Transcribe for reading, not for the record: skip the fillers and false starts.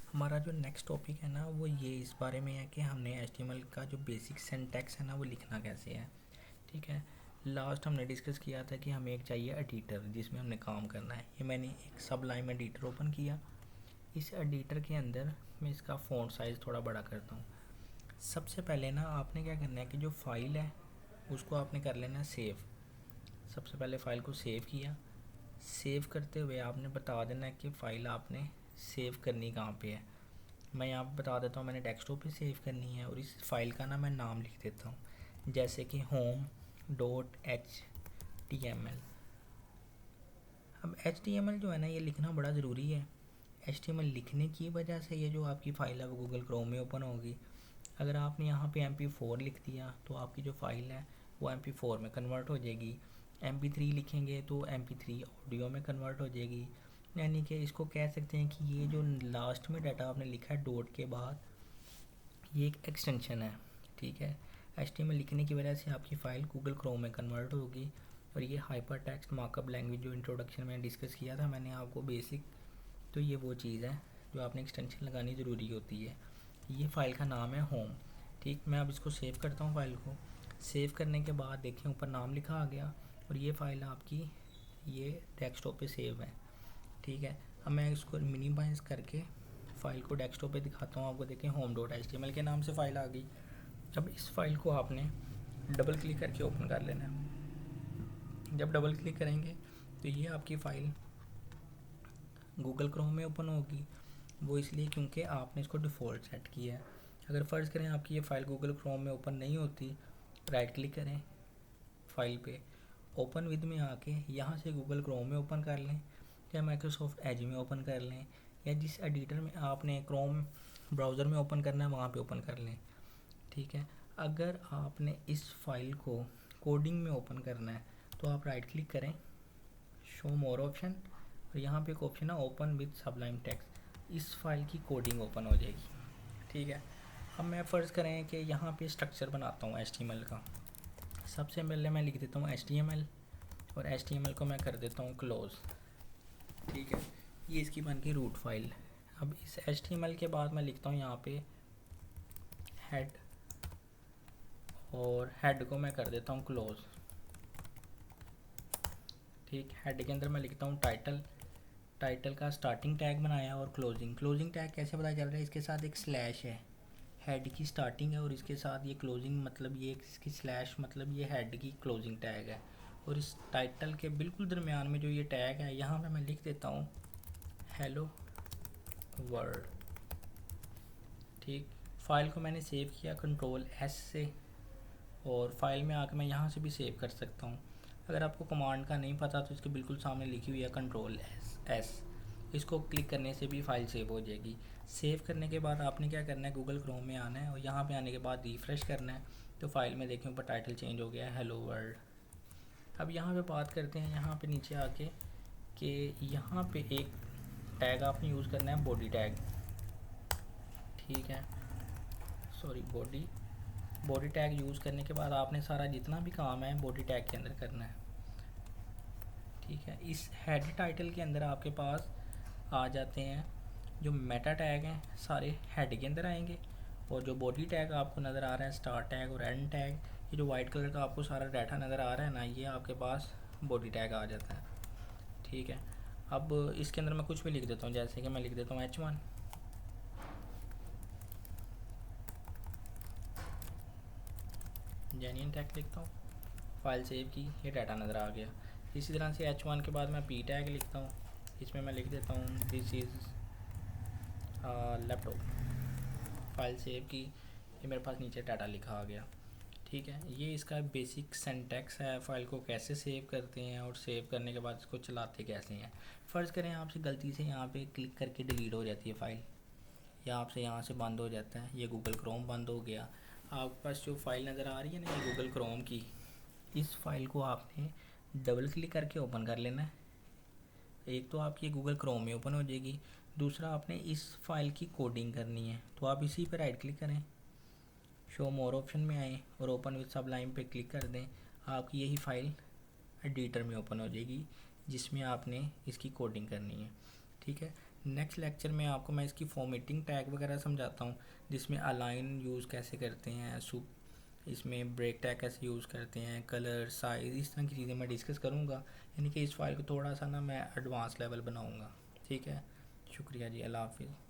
हमारा जो next topic है ना वो ये इस बारे में है कि हमने HTML का जो बेसिक सिंटैक्स है ना वो लिखना कैसे है। ठीक है। लास्ट हमने डिस्कस किया था कि हमें एक चाहिए एडिटर जिसमें हमने काम करना है। ये मैंने एक सबलाइम एडिटर ओपन किया। इस एडिटर के अंदर मैं इसका फ़ॉन्ट साइज़ थोड़ा बड़ा करता हूँ। सबसे पहले ना आपने क्या करना है कि जो फाइल है उसको आपने कर लेना है सेव। सबसे पहले फ़ाइल को सेव किया। सेव करते हुए आपने बता देना है कि फ़ाइल आपने सेव करनी कहाँ पे है। मैं यहाँ पे बता देता हूँ मैंने डेस्कटॉप पे सेव करनी है और इस फाइल का ना मैं नाम लिख देता हूँ जैसे कि home.html। अब HTML जो है ना ये लिखना बड़ा ज़रूरी है। HTML लिखने की वजह से ये जो आपकी फ़ाइल है वो गूगल क्रोम में ओपन होगी। अगर आपने यहाँ पे MP4 लिख दिया तो आपकी जो फ़ाइल है वो MP4 में कन्वर्ट हो जाएगी। MP3 लिखेंगे तो MP3 ऑडियो में कन्वर्ट हो जाएगी। यानी कि इसको कह सकते हैं कि ये जो लास्ट में डाटा आपने लिखा है डॉट के बाद ये एक एक्सटेंशन है। ठीक है। HTML लिखने की वजह से आपकी फ़ाइल गूगल क्रोम में कन्वर्ट होगी। और ये हाइपर टेक्स्ट मार्कअप लैंग्वेज जो इंट्रोडक्शन में डिस्कस किया था मैंने आपको बेसिक, तो ये वो चीज़ है जो आपने एक्सटेंशन लगानी ज़रूरी होती है। ये फ़ाइल का नाम है होम। ठीक, मैं अब इसको सेव करता हूँ। फ़ाइल को सेव करने के बाद देखें ऊपर नाम लिखा आ गया और ये फ़ाइल आपकी ये डेस्कटॉप पे सेव है। ठीक है। अब मैं इसको मिनिमाइज़ करके फ़ाइल को डेस्कटॉप पे दिखाता हूँ आपको। देखें home.html के नाम से फ़ाइल आ गई। अब इस फाइल को आपने डबल क्लिक करके ओपन कर लेना है। जब डबल क्लिक करेंगे तो ये आपकी फ़ाइल गूगल क्रोम में ओपन होगी। वो इसलिए क्योंकि आपने इसको डिफ़ॉल्ट सेट किया है। अगर फ़र्ज़ करें आपकी ये फ़ाइल गूगल क्रोम में ओपन नहीं होती, राइट क्लिक करें फाइल पे, ओपन विद में आके यहाँ से गूगल क्रोम में ओपन कर लें या माइक्रोसॉफ्ट एज में ओपन कर लें या जिस एडिटर में आपने क्रोम ब्राउज़र में ओपन करना है वहाँ पे ओपन कर लें। ठीक है। अगर आपने इस फाइल को कोडिंग में ओपन करना है तो आप राइट क्लिक करें, शो मोर ऑप्शन, और यहाँ पे एक ऑप्शन है ओपन विद सबलाइम टेक्स्ट। इस फाइल की कोडिंग ओपन हो जाएगी। ठीक है। अब मैं फ़र्ज़ करें कि यहाँ पे स्ट्रक्चर बनाता हूँ HTML का। सबसे पहले मैं लिख देता हूँ HTML और HTML को मैं कर देता हूँ क्लोज़। ठीक है। ये इसकी बन गई रूट फाइल। अब इस HTML के बाद मैं लिखता हूँ यहाँ पे हेड, और हेड को मैं कर देता हूँ क्लोज़। ठीक, हेड के अंदर मैं लिखता हूँ टाइटल। टाइटल का स्टार्टिंग टैग बनाया और क्लोजिंग। क्लोजिंग टैग कैसे पता चल रहा है, इसके साथ एक स्लैश है। हेड की स्टार्टिंग है और इसके साथ ये क्लोजिंग, मतलब ये इसकी स्लैश मतलब ये हेड की क्लोजिंग टैग है। और इस टाइटल के बिल्कुल दरमियान में जो ये टैग है यहाँ पे मैं लिख देता हूँ हेलो वर्ल्ड। ठीक, फाइल को मैंने सेव किया Ctrl+S से, और फाइल में आकर मैं यहाँ से भी सेव कर सकता हूँ। अगर आपको कमांड का नहीं पता तो इसके बिल्कुल सामने लिखी हुई है Ctrl+S। इसको क्लिक करने से भी फाइल सेव हो जाएगी। सेव करने के बाद आपने क्या करना है, गूगल क्रोम में आना है और यहाँ पे आने के बाद रिफ़्रेश करना है तो फाइल में देखें ऊपर टाइटल चेंज हो गया है हेलो वर्ल्ड। अब यहाँ पे बात करते हैं यहाँ पे नीचे आके कि यहाँ पे एक टैग आपने यूज़ करना है बॉडी टैग। ठीक है, सॉरी बॉडी टैग यूज़ करने के बाद आपने सारा जितना भी काम है बॉडी टैग के अंदर करना है। ठीक है। इस हेड टाइटल के अंदर आपके पास आ जाते हैं जो मेटा टैग हैं, सारे हेड के अंदर आएंगे। और जो बॉडी टैग आपको नज़र आ रहा है स्टार्ट टैग और एंड टैग, ये जो वाइट कलर का आपको सारा डाटा नज़र आ रहा है ना, ये आपके पास बॉडी टैग आ जाता है। ठीक है। अब इसके अंदर मैं कुछ भी लिख देता हूँ, जैसे कि मैं लिख देता हूँ H1। जेन्युइन टैग लिखता हूँ, फाइल सेव की, ये डाटा नज़र आ गया। इसी तरह से H1 के बाद मैं P टैग लिखता हूँ, इसमें मैं लिख देता हूँ this is laptop. File save की, ये मेरे पास नीचे डाटा लिखा आ गया। ठीक है। ये इसका बेसिक सिंटैक्स है, फ़ाइल को कैसे सेव करते हैं और सेव करने के बाद इसको चलाते कैसे हैं। फ़र्ज़ करें आपसे गलती से यहाँ पे क्लिक करके डिलीट हो जाती है फ़ाइल, या आपसे यहाँ से बंद हो जाता है, ये गूगल क्रोम बंद हो गया। आपके पास जो फ़ाइल नज़र आ रही है ना ये गूगल क्रोम की, इस फाइल को आपने डबल क्लिक करके ओपन कर लेना है। एक तो आपकी गूगल क्रोम में ओपन हो जाएगी, दूसरा आपने इस फाइल की कोडिंग करनी है तो आप इसी पर राइट क्लिक करें, शो मोर ऑप्शन में आए और ओपन विद सबलाइम पे क्लिक कर दें। आपकी यही फ़ाइल एडिटर में ओपन हो जाएगी जिसमें आपने इसकी कोडिंग करनी है। ठीक है। नेक्स्ट लेक्चर में आपको मैं इसकी फॉर्मेटिंग टैग वगैरह समझाता हूँ, जिसमें अलाइन यूज़ कैसे करते हैं, इसमें ब्रेक टैग कैसे यूज़ करते हैं, कलर, साइज़, इस तरह की चीज़ें मैं डिस्कस करूँगा। यानी कि इस फाइल को थोड़ा सा ना मैं एडवांस लेवल बनाऊँगा। ठीक है, शुक्रिया जी, अल्लाह हाफिज़।